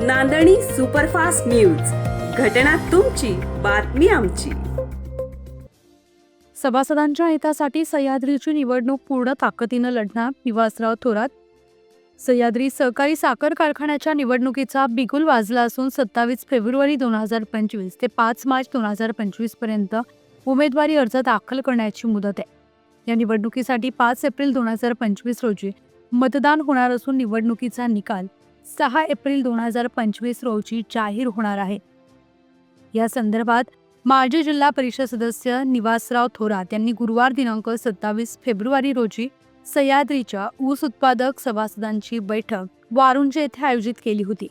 नांदणी superfast news, घटना तुमची, बातमी आमची. सभासदांच्या हितासाठी सह्याद्रीची निवडणूक पूर्ण ताकदीनं लढणार निवासराव थोरात. सह्याद्री सहकारी साखर कारखान्याच्या निवडणुकीचा बिगुल वाजला असून 27 फेब्रुवारी 2025 ते 5 मार्च 2025 पर्यंत उमेदवारी अर्ज दाखल करण्याची मुदत आहे. या निवडणुकीसाठी 5 एप्रिल 2025 रोजी मतदान होणार असून निवडणुकीचा निकाल 6 एप्रिल 2025 रोजी जाहीर होणार आहे. या संदर्भात माजी जिल्हा परिषद सदस्य निवासराव थोरात यांनी गुरुवार दिनांक 27 फेब्रुवारी रोजी सह्याद्रीच्या ऊस उत्पादक सभासदांची बैठक वारुंजे येथे आयोजित केली होती.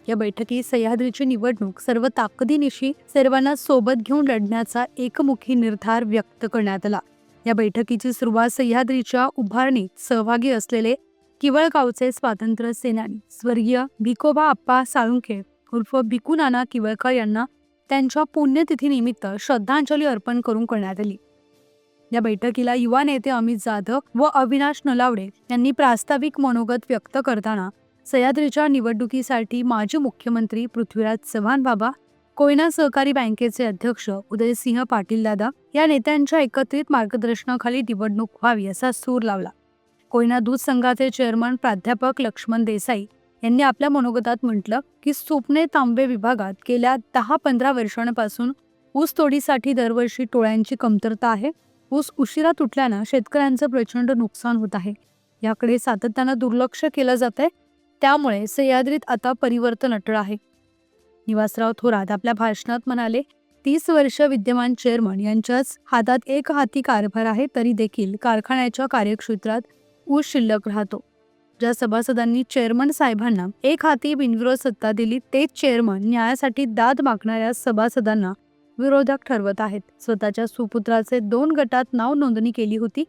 या बैठकीत सह्याद्रीची निवडणूक सर्व ताकदीनिशी सर्वांना सोबत घेऊन लढण्याचा एकमुखी निर्धार व्यक्त करण्यात आला. या बैठकीची सुरुवात सह्याद्रीच्या उभारणीत सहभागी असलेले किवळगावचे स्वातंत्र्य सेनानी स्वर्गीय भिकोबा आप्पा साळुंखे उर्फ भिकू नाना किवळकर यांना त्यांच्या पुण्यतिथीनिमित्त श्रद्धांजली अर्पण करून करण्यात आली. या बैठकीला युवा नेते अमित जाधव व अविनाश नलावडे यांनी प्रास्ताविक मनोगत व्यक्त करताना सह्याद्रीच्या निवडणुकीसाठी माजी मुख्यमंत्री पृथ्वीराज चव्हाण बाबा, कोयना सहकारी बँकेचे अध्यक्ष उदयसिंह पाटील दादा या नेत्यांच्या एकत्रित मार्गदर्शनाखाली निवडणूक व्हावी असा सूर लावला. कोयना दूध संघाचे चेअरमन प्राध्यापक लक्ष्मण देसाई यांनी आपल्या मनोगतात म्हटलं की सुपणे तांबे विभागात गेल्या 10-15 वर्षांपासून ऊस तोडीसाठी दरवर्षी टोळ्यांची कमतरता आहे. ऊस उशिरा तुटल्यानं शेतकऱ्यांचं प्रचंड नुकसान होत आहे. याकडे सातत्यानं दुर्लक्ष केलं जात आहे. त्यामुळे सह्याद्रीत आता परिवर्तन अटळ आहे. निवासराव थोरात आपल्या भाषणात म्हणाले, 30 वर्ष विद्यमान चेअरमन यांच्याच हातात एक हाती कारभार आहे, तरी देखील कारखान्याच्या कार्यक्षेत्रात ऊस शिल्लक राहतो. ज्या सभासदांनी चेअरमन साहेबांना एक हाती बिनविरोध सत्ता दिली, तेच चेअरमन न्यायासाठी दाद मागणाऱ्या सभासदांना विरोधक ठरवत आहेत. स्वतःच्या सुपुत्राचे 2 गटात नाव नोंदणी केली होती.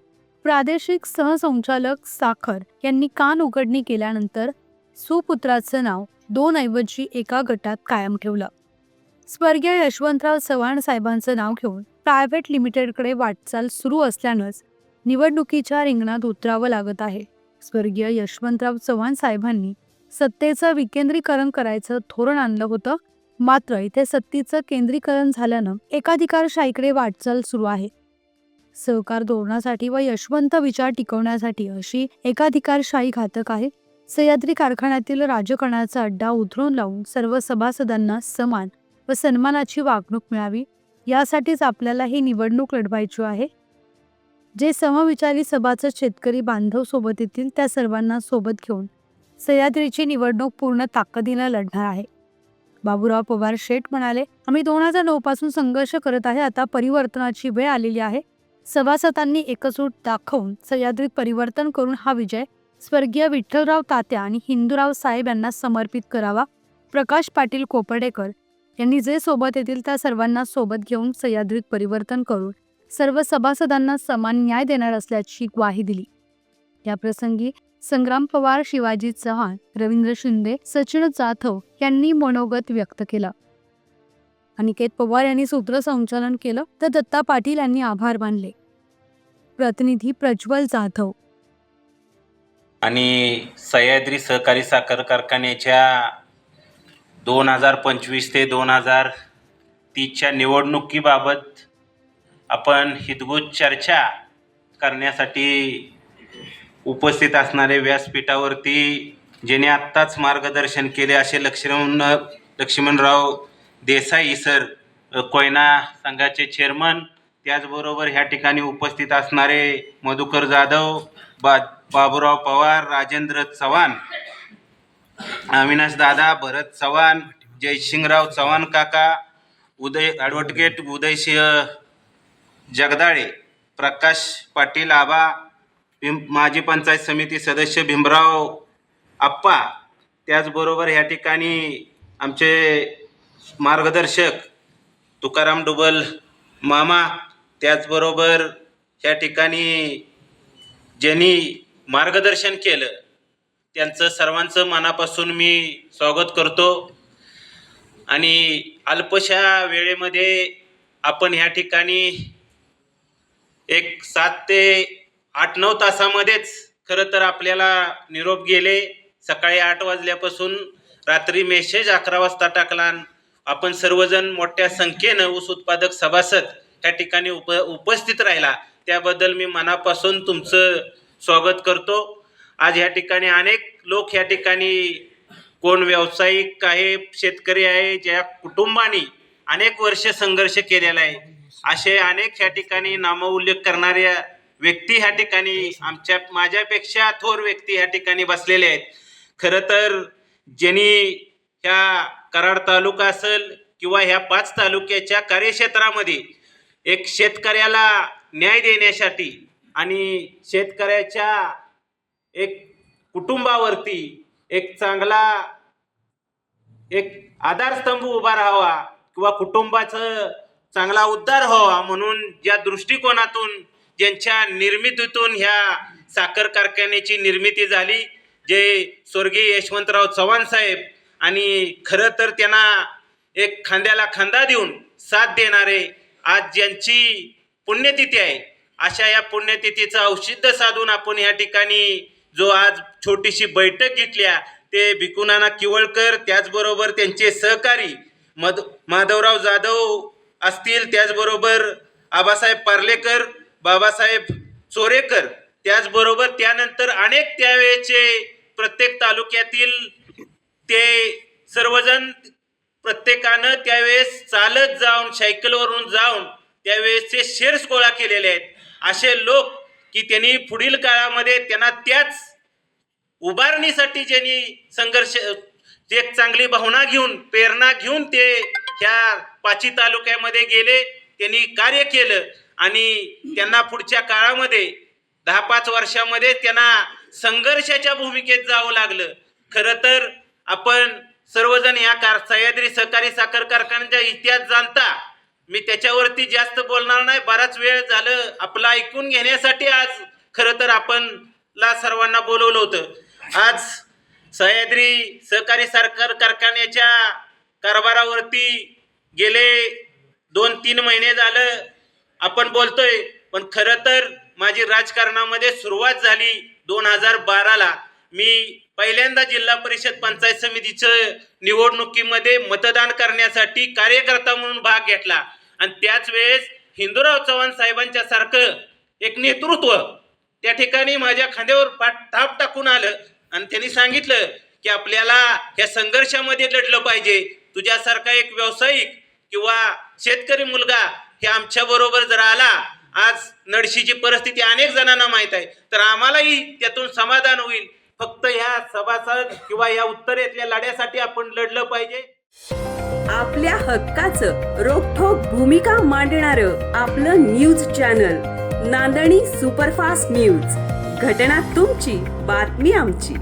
प्रादेशिक सहसंचालक साखर यांनी कान उघडणी केल्यानंतर सुपुत्राचं नाव 2 ऐवजी एका गटात कायम ठेवलं. स्वर्गीय यशवंतराव चव्हाण साहेबांचं नाव घेऊन प्रायव्हेट लिमिटेडकडे वाटचाल सुरू असल्यानंच निवडणुकीच्या रिंगणात उतरावं लागत आहे. स्वर्गीय यशवंतराव चव्हाण साहेबांनी सत्तेचं विकेंद्रीकरण करायचं धोरण आणलं होतं. मात्र इथे सत्तेचं केंद्रीकरण झाल्यानं एकाधिकारशाहीकडे वाटचाल सुरू आहे. सहकार धोरणासाठी व यशवंत विचार टिकवण्यासाठी अशी एकाधिकारशाही घातक आहे. सह्याद्री कारखान्यातील राजकारणाचा अड्डा उधळून लावून सर्व सभासदांना समान व सन्मानाची वागणूक मिळावी, यासाठीच आपल्याला ही निवडणूक लढवायची आहे. जे समविचारी सभासद शेतकरी बांधव सोबत येतील त्या सर्वांना सोबत घेऊन सह्याद्रीची निवडणूक पूर्ण ताकदीनं लढणार आहे. बाबूराव पवार शेठ म्हणाले, आम्ही 2009 पासून संघर्ष करत आहे. आता परिवर्तनाची वेळ आलेली आहे. सभासदांनी एकजूट दाखवून सह्याद्रीत परिवर्तन करून हा विजय स्वर्गीय विठ्ठलराव तात्या आणि हिंदूराव साहेब यांना समर्पित करावा. प्रकाश पाटील कोपर्डेकर यांनी जे सोबत येतील त्या सर्वांना सोबत घेऊन सह्याद्रीत परिवर्तन करून सर्व सभासदांना समान न्याय देणार असल्याची ग्वाही दिली. या प्रसंगी संग्राम पवार, शिवाजी चव्हाण, रवींद्र शिंदे, सचिन जाधव यांनी मनोगत व्यक्त केलं. अनिकेत पवार यांनी सूत्रसंचालन केलं तर दत्ता पाटील यांनी आभार मानले. प्रतिनिधी प्रज्वल जाधव. आणि सह्याद्री सहकारी साखर कारखान्याच्या 2025 ते 2030च्या निवडणुकीबाबत आपण हितगुज चर्चा करण्यासाठी उपस्थित असणारे व्यासपीठावरती ज्याने आत्ताच मार्गदर्शन केले असे लक्ष्मणराव देसाई सर, कोयना संघाचे चेअरमन, त्याचबरोबर ह्या ठिकाणी उपस्थित असणारे मधुकर जाधव, बाबूराव पवार, राजेंद्र चव्हाण, अविनाश दादा, भरत चव्हाण, जयसिंगराव चव्हाण काका, ॲडव्होकेट उदयसिंह जगदाळे, प्रकाश पाटील आबा, माजी पंचायत समिती सदस्य भीमराव आप्पा, त्याचबरोबर ह्या ठिकाणी आमचे मार्गदर्शक तुकाराम डुबल मामा, त्याचबरोबर ह्या ठिकाणी ज्यांनी मार्गदर्शन केलं त्यांचं सर्वांचं मनापासून मी स्वागत करतो. आणि अल्पशा वेळेमध्ये आपण ह्या ठिकाणी एक 7 ते 8-9 तासामध्येच खरं तर आपल्याला निरोप गेले. सकाळी 8 वाजल्यापासून रात्री मेसेज 11 वाजता टाकला. आपण सर्वजण मोठ्या संख्येनं ऊस उत्पादक सभासद त्या ठिकाणी उपस्थित राहिला, त्याबद्दल मी मनापासून तुमचं स्वागत करतो. आज या ठिकाणी अनेक लोक या ठिकाणी, कोण व्यावसायिक आहे, शेतकरी आहे, ज्या कुटुंबांनी अनेक वर्ष संघर्ष केलेला आहे, असे अनेक या ठिकाणी नामोल्लेख करणाऱ्या व्यक्ती ह्या ठिकाणी माझ्यापेक्षा थोर व्यक्ती ह्या ठिकाणी बसलेले आहेत. खरं तर ज्यांनी ह्या कराड तालुका असेल किंवा ह्या 5 तालुक्याच्या कार्यक्षेत्रामध्ये एक शेतकऱ्याला न्याय देण्यासाठी आणि शेतकऱ्याच्या एक कुटुंबावरती एक चांगला एक आधारस्तंभ उभा राहावा किंवा कुटुंबाचं चांगला उद्धार व्हावा म्हणून ज्या दृष्टिकोनातून, ज्यांच्या निर्मितीतून ह्या साखर कारखान्याची निर्मिती झाली, जे स्वर्गीय यशवंतराव चव्हाण साहेब, आणि खरं तर त्यांना एक खांद्याला खांदा देऊन साथ देणारे आज ज्यांची पुण्यतिथी आहे, अशा या पुण्यतिथीचं औचित्य साधून आपण या ठिकाणी जो आज छोटीशी बैठक घेतल्या, ते भिकुनाना किवळकर, त्याचबरोबर त्यांचे सहकारी माधवराव जाधव असतील, त्याचबरोबर आबासाहेब पार्लेकर, बाबासाहेब चोरेकर, त्याचबरोबर त्यानंतर अनेक त्यावेळेचे प्रत्येक तालुक्यातील ते सर्वजण प्रत्येकानं त्यावेळेस चालत जाऊन, सायकलवरून जाऊन त्यावेळेसचे शेअर्स गोळा केलेले आहेत. असे लोक की त्यांनी पुढील काळामध्ये त्यांना त्याच उभारणीसाठी ज्यांनी संघर्ष, एक चांगली भावना घेऊन, प्रेरणा घेऊन ते ह्या 5 तालुक्यामध्ये गेले, त्यांनी कार्य केलं आणि त्यांना पुढच्या काळामध्ये 10-5 वर्षामध्ये त्यांना संघर्षाच्या भूमिकेत जावं लागलं. खरं तर आपण सर्वजण या सह्याद्री सहकारी साखर कारखान्याचा इतिहास जाणता, मी त्याच्यावरती जास्त बोलणार नाही, बराच वेळ झालं आपलं ऐकून घेण्यासाठी आज खरं तर आपणला सर्वांना बोलवलं होतं. आज सह्याद्री सहकारी साखर कारखान्याच्या कारभारावरती गेले 2-3 महिने झालं आपण बोलतोय, पण खरं तर माझी राजकारणामध्ये सुरुवात झाली 2012ला. मी पहिल्यांदा जिल्हा परिषद पंचायत समितीचं निवडणुकीमध्ये मतदान करण्यासाठी कार्यकर्ता म्हणून भाग घेतला आणि त्याच वेळेस हिंदूराव चव्हाण साहेबांच्या सारखं एक नेतृत्व त्या ठिकाणी माझ्या खांद्यावर थाप टाकून आलं आणि त्यांनी सांगितलं की आपल्याला या संघर्षामध्ये लढलं पाहिजे. तुझ्यासारखा एक व्यावसायिक किंवा शेतकरी मुलगा हे आमच्या बरोबर जर आला, आज नडशीची परिस्थिती अनेक जणांना माहीत आहे, तर आम्हालाही त्यातून समाधान होईल. फक्त ह्या सभासद किंवा या उत्तरेतल्या लढ्यासाठी आपण लढलं पाहिजे. आपल्या हक्काचं रोखठोक भूमिका मांडणारं आपलं न्यूज चॅनल नांदणी सुपरफास्ट न्यूज. घटना तुमची, बातमी आमची.